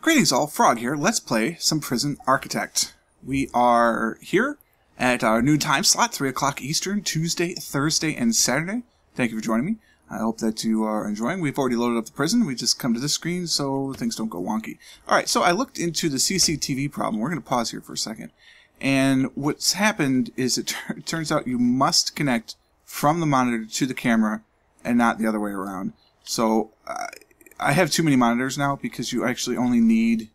Greetings all, Frog here. Let's play some Prison Architect. We are here at our new time slot, 3 o'clock Eastern, Tuesday, Thursday, and Saturday. Thank you for joining me. I hope that you are enjoying. We've already loaded up the prison. We just come to this screen so things don't go wonky. Alright, so I looked into the CCTV problem. We're going to pause here for a second. And what's happened is it turns out you must connect from the monitor to the camera and not the other way around. So I have too many monitors now because you actually only need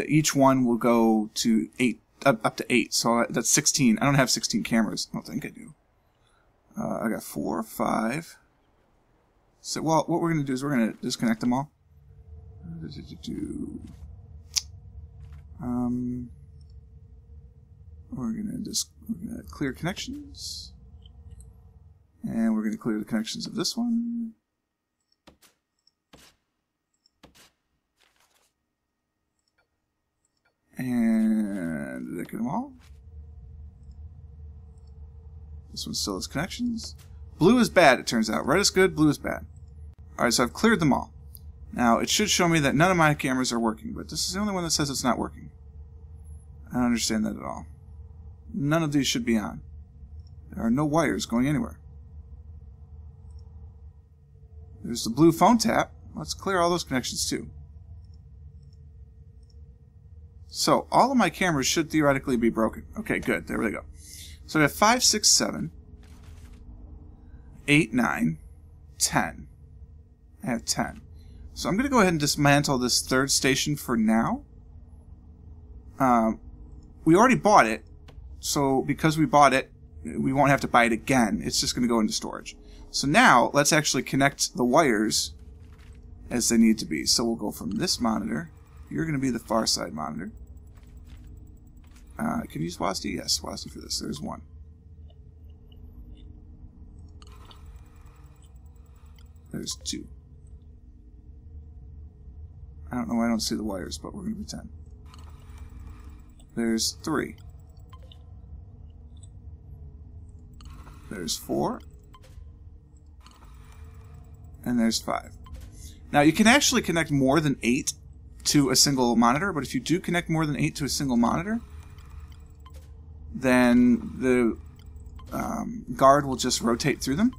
each one will go to 8 up to 8. So that's 16. I don't have 16 cameras. I don't think I do. I got 4, 5. So well, what we're going to do is we're going to disconnect them all. We're going to clear connections, and we're going to clear the connections of this one. And did I get them all? This one still has connections. Blue is bad, it turns out. Red is good, blue is bad. Alright, so I've cleared them all. Now, it should show me that none of my cameras are working, but this is the only one that says it's not working. I don't understand that at all. None of these should be on. There are no wires going anywhere. There's the blue phone tap. Let's clear all those connections too. So, all of my cameras should theoretically be broken. Okay, good. There we go. So we have 5, 6, 7, 8, 9, 10. I have 10. So I'm going to go ahead and dismantle this third station for now. We already bought it, so because we bought it, we won't have to buy it again. It's just going to go into storage. So now, let's actually connect the wires as they need to be. So we'll go from this monitor. You're going to be the far side monitor. Can you use WASD? Yes, WASD for this. There's one. There's 2. I don't know why I don't see the wires, but we're going to pretend. There's 3. There's 4. And there's 5. Now, you can actually connect more than 8 to a single monitor, but if you do connect more than 8 to a single monitor, then the guard will just rotate through them.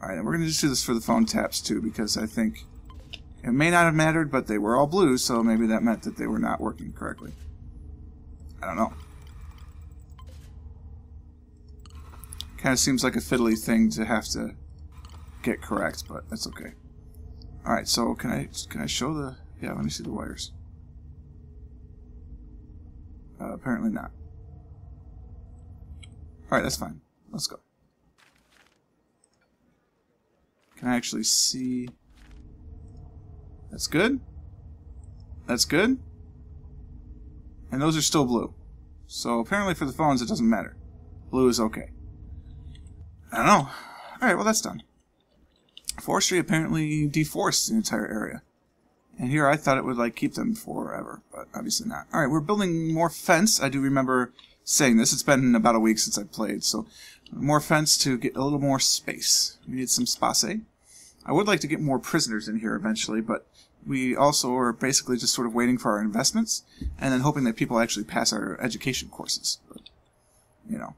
Alright, and we're going to just do this for the phone taps too, because I think it may not have mattered, but they were all blue, so maybe that meant that they were not working correctly. I don't know. Kind of seems like a fiddly thing to have to get correct, but that's okay. Alright, so can I show the... Yeah, let me see the wires. Apparently not. Alright, that's fine. Let's go. Can I actually see... That's good. That's good. And those are still blue. So apparently for the phones it doesn't matter. Blue is okay. I don't know. Alright, well that's done. Forestry apparently deforests the entire area. And here I thought it would like keep them forever, but obviously not. Alright, we're building more fence. I do remember saying this. It's been about a week since I played, so more fence to get a little more space. We need some space. I would like to get more prisoners in here eventually, but we also are basically just sort of waiting for our investments and then hoping that people actually pass our education courses. But, you know,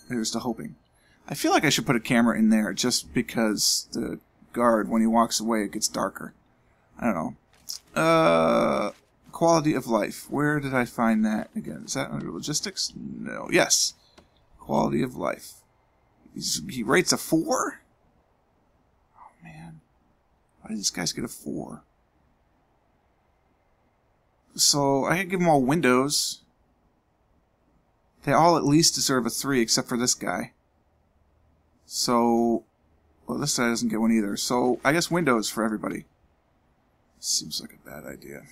here's to hoping. I feel like I should put a camera in there just because the guard, when he walks away, it gets darker. I don't know. Quality of life. Where did I find that again? Is that under logistics? No. Yes. Quality of life. He rates a 4? Oh, man. Why did these guys get a 4? So, I could give them all windows. They all at least deserve a 3, except for this guy. So, well, this guy doesn't get one either. So, I guess windows for everybody. Seems like a bad idea.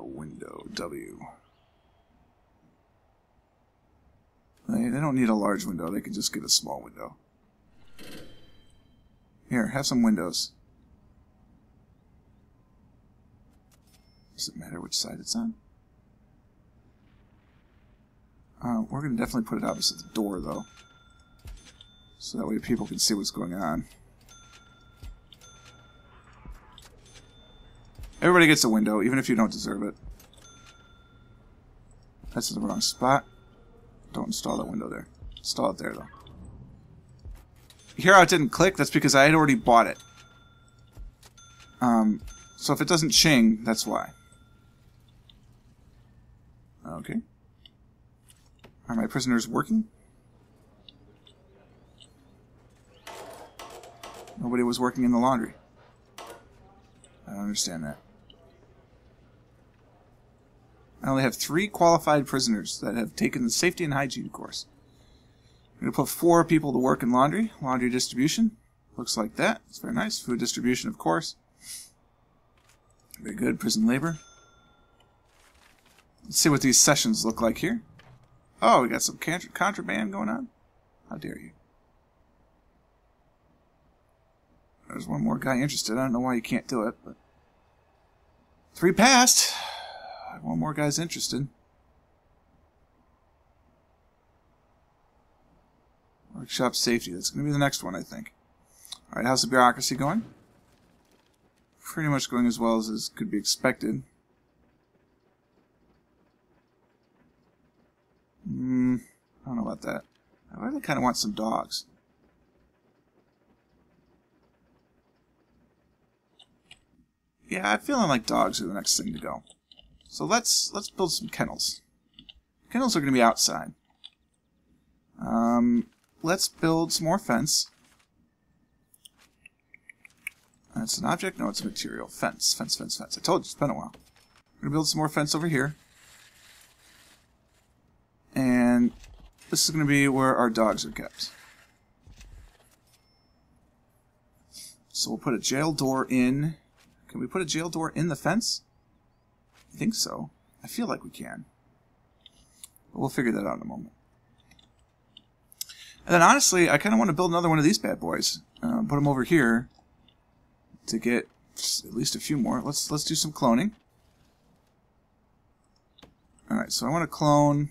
Window W. They don't need a large window. They can just get a small window. Here, have some windows. Does it matter which side it's on? We're going to definitely put it opposite the door, though. So that way people can see what's going on. Everybody gets a window, even if you don't deserve it. That's in the wrong spot. Don't install that window there. Install it there, though. You hear how it didn't click? That's because I had already bought it. So if it doesn't ching, that's why. Okay. Are my prisoners working? Nobody was working in the laundry. I don't understand that. I only have 3 qualified prisoners that have taken the safety and hygiene course. I'm going to put 4 people to work in laundry. Laundry distribution. Looks like that. It's very nice. Food distribution, of course. Very good. Prison labor. Let's see what these sessions look like here. Oh, we got some contraband going on. How dare you. There's one more guy interested. I don't know why you can't do it, but 3 passed. One more guy's interested. Workshop safety. That's going to be the next one, I think. Alright, how's the bureaucracy going? Pretty much going as well as could be expected. I don't know about that. I really kind of want some dogs. Yeah, I'm feeling like dogs are the next thing to go. So let's build some kennels. Kennels are going to be outside. Let's build some more fence. That's an object? No, it's a material. Fence, fence, fence, fence. I told you, it's been a while. We're going to build some more fence over here. And this is going to be where our dogs are kept. So we'll put a jail door in. Can we put a jail door in the fence? I think so. I feel like we can. But we'll figure that out in a moment. And then honestly, I kind of want to build another one of these bad boys. Put them over here to get at least a few more. Let's do some cloning. Alright, so I want to clone...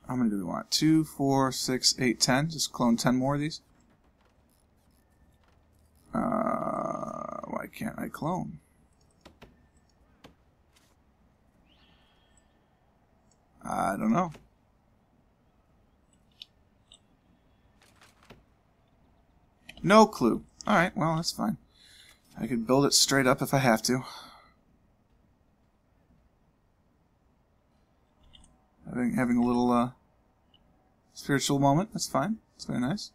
How many do we want? 2, 4, 6, 8, 10. Just clone 10 more of these. Why can't I clone? I don't know. No clue. Alright, well, that's fine. I could build it straight up if I have to. Having a little spiritual moment. That's fine. That's very nice.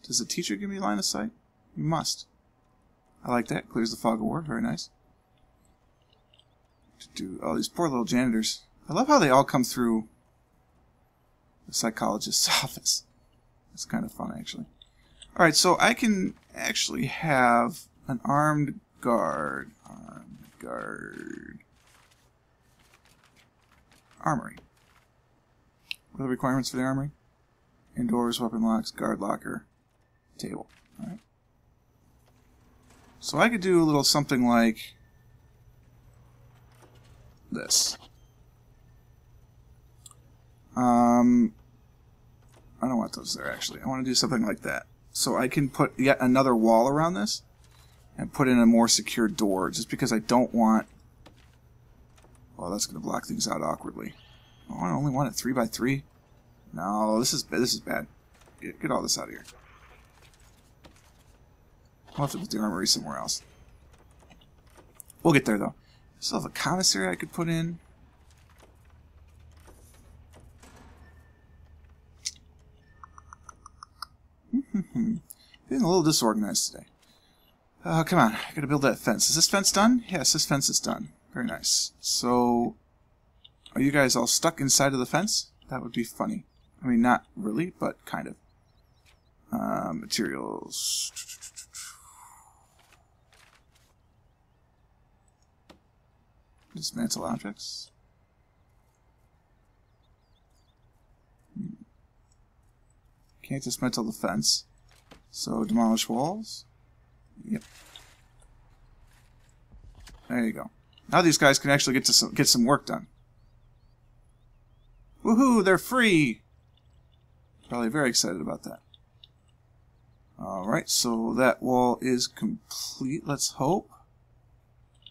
Does the teacher give me line of sight? You must. I like that. Clears the fog of war. Very nice. Oh, these poor little janitors. I love how they all come through the psychologist's office. That's kind of fun, actually. Alright, so I can actually have an armed guard. Armed guard. Armory. What are the requirements for the armory? Indoors, weapon locks, guard locker, table. Alright. So I could do a little something like this. I don't want those there, actually. I want to do something like that. So I can put yet another wall around this and put in a more secure door, just because I don't want... Well, that's going to block things out awkwardly. Oh, I only want it 3 by 3. No, this is bad. Get all this out of here. I'll have to put the armory somewhere else. We'll get there, though. I still have a commissary I could put in. Feeling a little disorganized today. Oh, come on. I gotta build that fence. Is this fence done? Yes, this fence is done. Very nice. So, are you guys all stuck inside of the fence? That would be funny. I mean, not really, but kind of. Materials. Dismantle objects. Can't dismantle the fence. So, demolish walls. Yep. There you go. Now these guys can actually get some work done. Woohoo! They're free! Probably very excited about that. Alright, so that wall is complete, let's hope.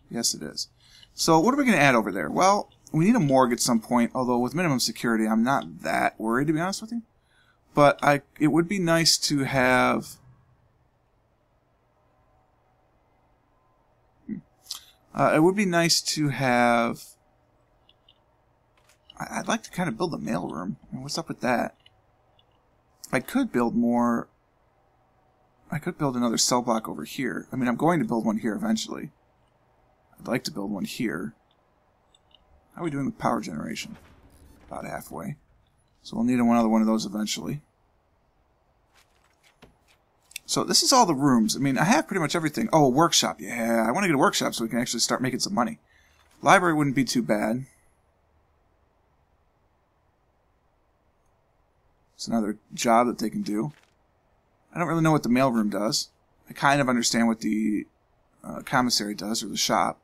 Yes, it is. So what are we going to add over there? Well, we need a morgue at some point, although with minimum security I'm not that worried, to be honest with you. But it would be nice to have... it would be nice to have... I'd like to kind of build a mailroom. What's up with that? I could build more... I could build another cell block over here. I mean, I'm going to build one here eventually. I'd like to build one here. How are we doing with power generation? About halfway. So we'll need another one of those eventually. So this is all the rooms. I mean, I have pretty much everything. Oh, a workshop. Yeah, I want to get a workshop so we can actually start making some money. Library wouldn't be too bad. It's another job that they can do. I don't really know what the mailroom does. I kind of understand what the commissary does, or the shop.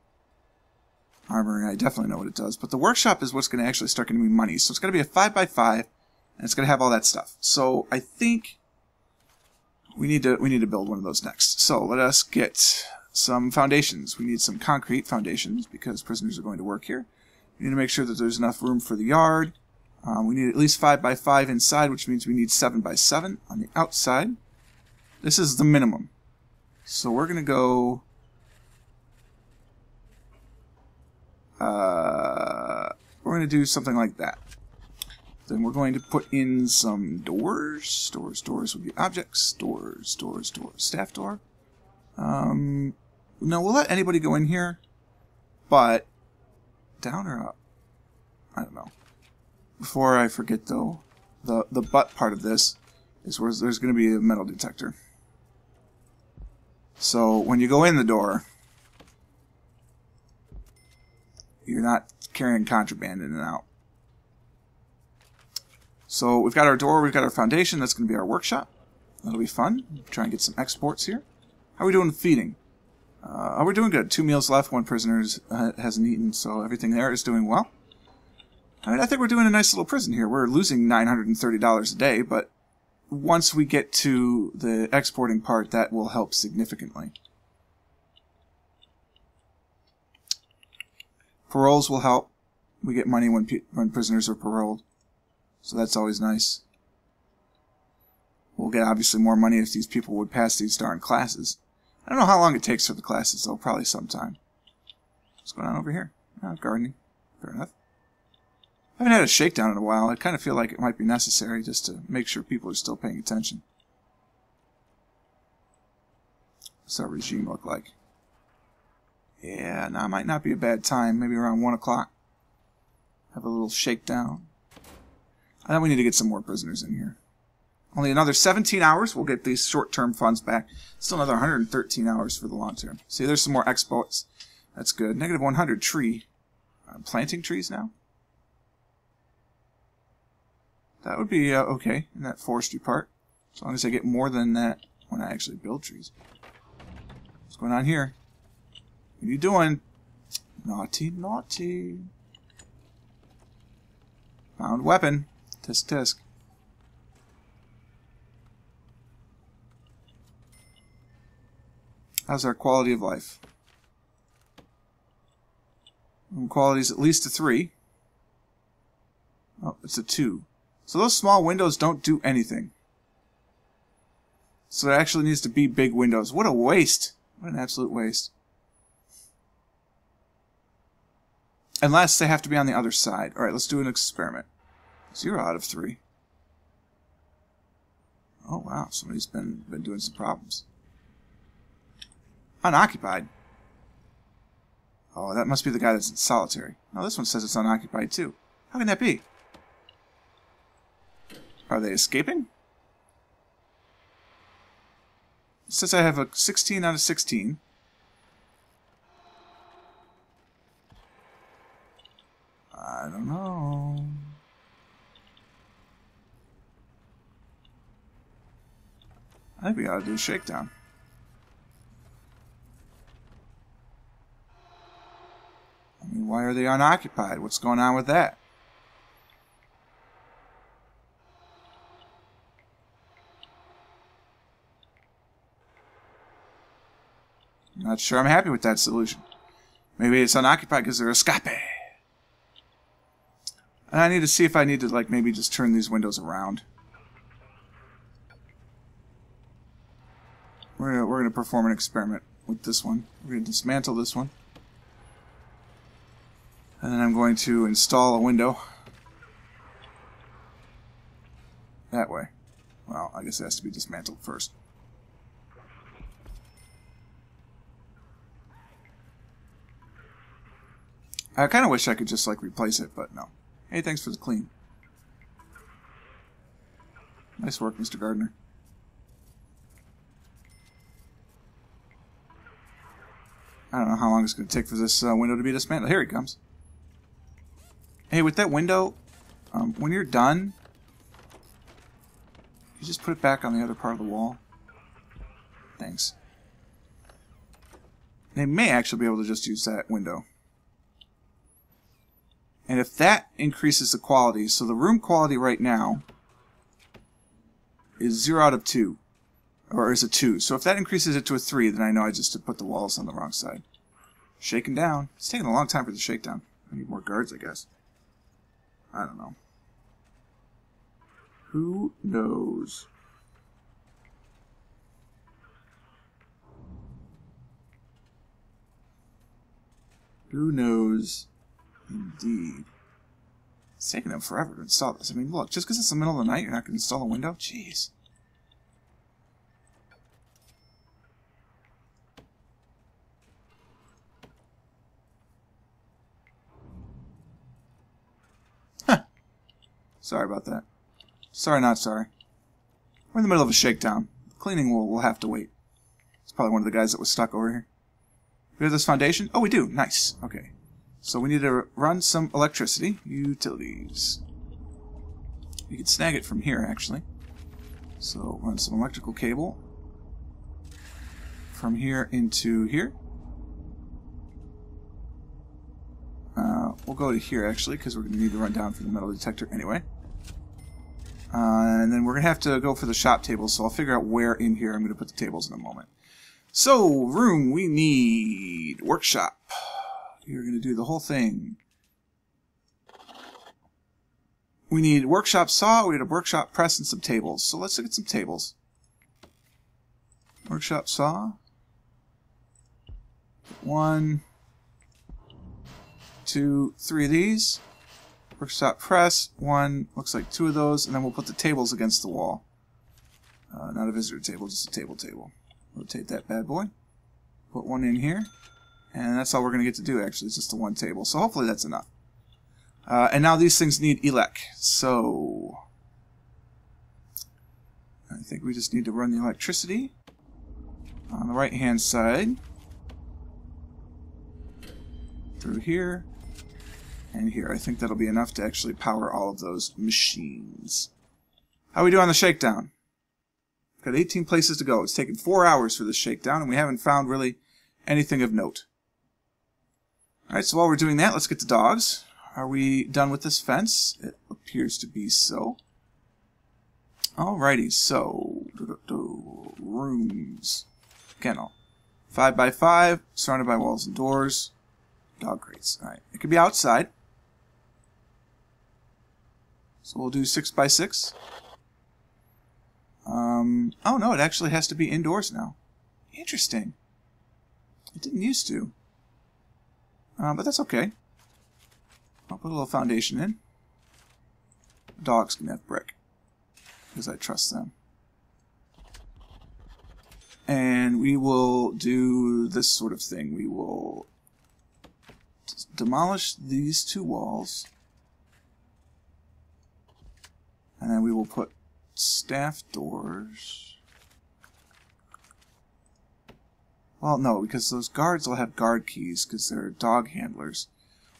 Armory, I definitely know what it does. But the workshop is what's going to actually start giving me money. So it's going to be a 5x5, and it's going to have all that stuff. So I think we need to build one of those next. So let us get some foundations. We need some concrete foundations because prisoners are going to work here. We need to make sure that there's enough room for the yard. We need at least 5x5 inside, which means we need 7x7 on the outside. This is the minimum. So we're going to go... we're going to do something like that. Then we're going to put in some doors. Doors would be objects. Doors. Staff door. No, we'll let anybody go in here. But, down or up? I don't know. Before I forget, though, the butt part of this is where there's going to be a metal detector. So when you go in the door, you're not carrying contraband in and out. So we've got our door, we've got our foundation. That's going to be our workshop. That'll be fun. Try and get some exports here. How are we doing with feeding? We're doing good. 2 meals left. 1 prisoner hasn't eaten, so everything there is doing well. I mean, I think we're doing a nice little prison here. We're losing $930 a day, but once we get to the exporting part, that will help significantly. Paroles will help. We get money when prisoners are paroled, so that's always nice. We'll get obviously more money if these people would pass these darn classes. I don't know how long it takes for the classes, though. Probably sometime. What's going on over here? Gardening. Fair enough. I haven't had a shakedown in a while. I kind of feel like it might be necessary just to make sure people are still paying attention. What's our regime look like? Yeah, now might not be a bad time. Maybe around 1 o'clock. Have a little shakedown. I think we need to get some more prisoners in here. Only another 17 hours. We'll get these short-term funds back. Still another 113 hours for the long-term. See, there's some more exports. That's good. Negative 100 tree. Planting trees now? That would be okay in that forestry part. As long as I get more than that when I actually build trees. What's going on here? What are you doing? Naughty, naughty. Found weapon. Tisk, tisk. How's our quality of life? Quality is at least a 3. Oh, it's a 2. So those small windows don't do anything. So it actually needs to be big windows. What a waste. What an absolute waste. Unless they have to be on the other side. Alright, let's do an experiment. 0 out of 3. Oh wow, somebody's been doing some problems. Unoccupied. Oh, that must be the guy that's in solitary. No, this one says it's unoccupied too. How can that be? Are they escaping? It says I have a 16 out of 16. I don't know. I think we ought to do a shakedown. I mean, why are they unoccupied? What's going on with that? Not sure I'm happy with that solution. Maybe it's unoccupied because they're escape. And I need to see if I need to, like, maybe just turn these windows around. We're gonna perform an experiment with this one. We're gonna dismantle this one. And then I'm going to install a window. That way. Well, I guess it has to be dismantled first. I kind of wish I could just, like, replace it, but no. Hey, thanks for the clean. Nice work, Mr. Gardner. I don't know how long it's going to take for this window to be dismantled. Here he comes. Hey, with that window, when you're done, you just put it back on the other part of the wall. Thanks. They may actually be able to just use that window. And if that increases the quality, so the room quality right now is 0 out of 2. Or is a 2. So if that increases it to a 3, then I know I just put the walls on the wrong side. Shaking down. It's taking a long time for the shakedown. I need more guards, I guess. I don't know. Who knows? Who knows? Indeed. It's taking them forever to install this. I mean, look, just because it's the middle of the night, you're not going to install a window? Jeez. Huh. Sorry about that. Sorry, not sorry. We're in the middle of a shakedown. Cleaning will have to wait. It's probably one of the guys that was stuck over here. We have this foundation? Oh, we do. Nice. Okay. So we need to run some electricity. Utilities. You can snag it from here, actually. So run some electrical cable from here into here. We'll go to here, actually, because we're going to need to run down for the metal detector anyway. And then we're going to have to go for the shop tables, so I'll figure out where in here I'm going to put the tables in a moment. So, room, we need workshop. You're going to do the whole thing. We need workshop saw, we need a workshop press, and some tables. So let's look at some tables. Workshop saw. 1, 2, 3 of these. Workshop press, 1, looks like 2 of those, and then we'll put the tables against the wall. Not a visitor table, just a table. Rotate that bad boy. Put 1 in here. And that's all we're going to get to do, actually. It's just the 1 table. So hopefully that's enough. And now these things need elec. So I think we just need to run the electricity on the right-hand side. Through here. And here. I think that'll be enough to actually power all of those machines. How we do on the shakedown? Got 18 places to go. It's taken 4 hours for this shakedown, and we haven't found really anything of note. Alright, so while we're doing that, let's get the dogs. Are we done with this fence? It appears to be so. Alrighty, so rooms. Kennel. 5 by 5, surrounded by walls and doors. Dog crates. Alright, it could be outside. So we'll do 6 by 6. Oh no, it actually has to be indoors now. Interesting. It didn't used to. But that's okay. I'll put a little foundation in. Dogs can have brick, because I trust them. And we will do this sort of thing. We will demolish these 2 walls. And then we will put staff doors. Well, no, because those guards will have guard keys because they're dog handlers.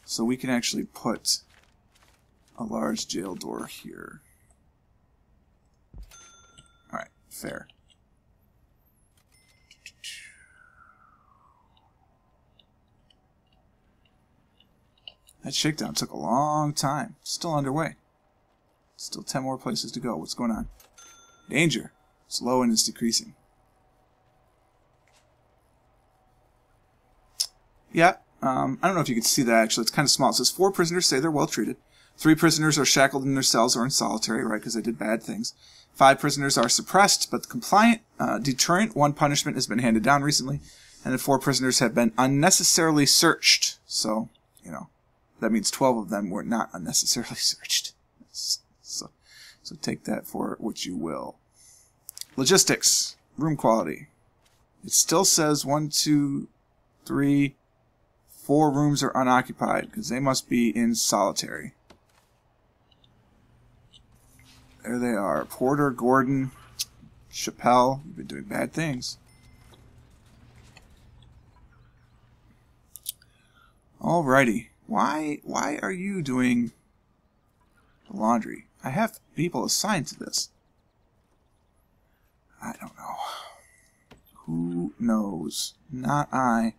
So we can actually put a large jail door here. Alright, fair. That shakedown took a long time. Still underway. Still 10 more places to go. What's going on? Danger. It's low and it's decreasing. Yeah, I don't know if you can see that actually. It's kind of small. It says 4 prisoners say they're well treated. 3 prisoners are shackled in their cells or in solitary, right, because they did bad things. 5 prisoners are suppressed but compliant. Deterrent, 1 punishment has been handed down recently. And then 4 prisoners have been unnecessarily searched. So, you know, that means 12 of them were not unnecessarily searched. So take that for what you will. Logistics, room quality. It still says 1, 2, 3, 4 rooms are unoccupied because they must be in solitary. There they are. Porter, Gordon, Chappelle. You've been doing bad things. Alrighty. Why are you doing the laundry? I have people assigned to this. I don't know. Who knows? Not I.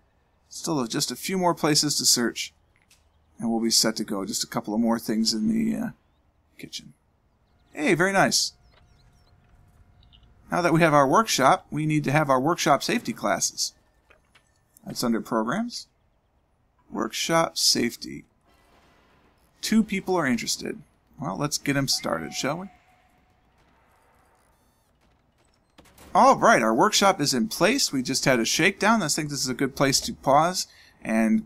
Still just a few more places to search. And we'll be set to go. Just a couple of more things in the kitchen. Hey, very nice. Now that we have our workshop, we need to have our workshop safety classes. That's under programs. Workshop safety. 2 people are interested. Well, let's get them started, shall we? Alright, our workshop is in place. We just had a shakedown. I think this is a good place to pause and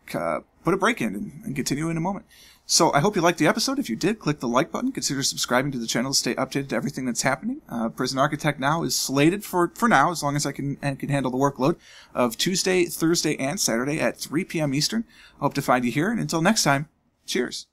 put a break in and continue in a moment. So I hope you liked the episode. If you did, click the like button. Consider subscribing to the channel to stay updated to everything that's happening. Prison Architect now is slated for now, as long as I can handle the workload, of Tuesday, Thursday, and Saturday at 3 p.m. Eastern. I hope to find you here, and until next time, cheers.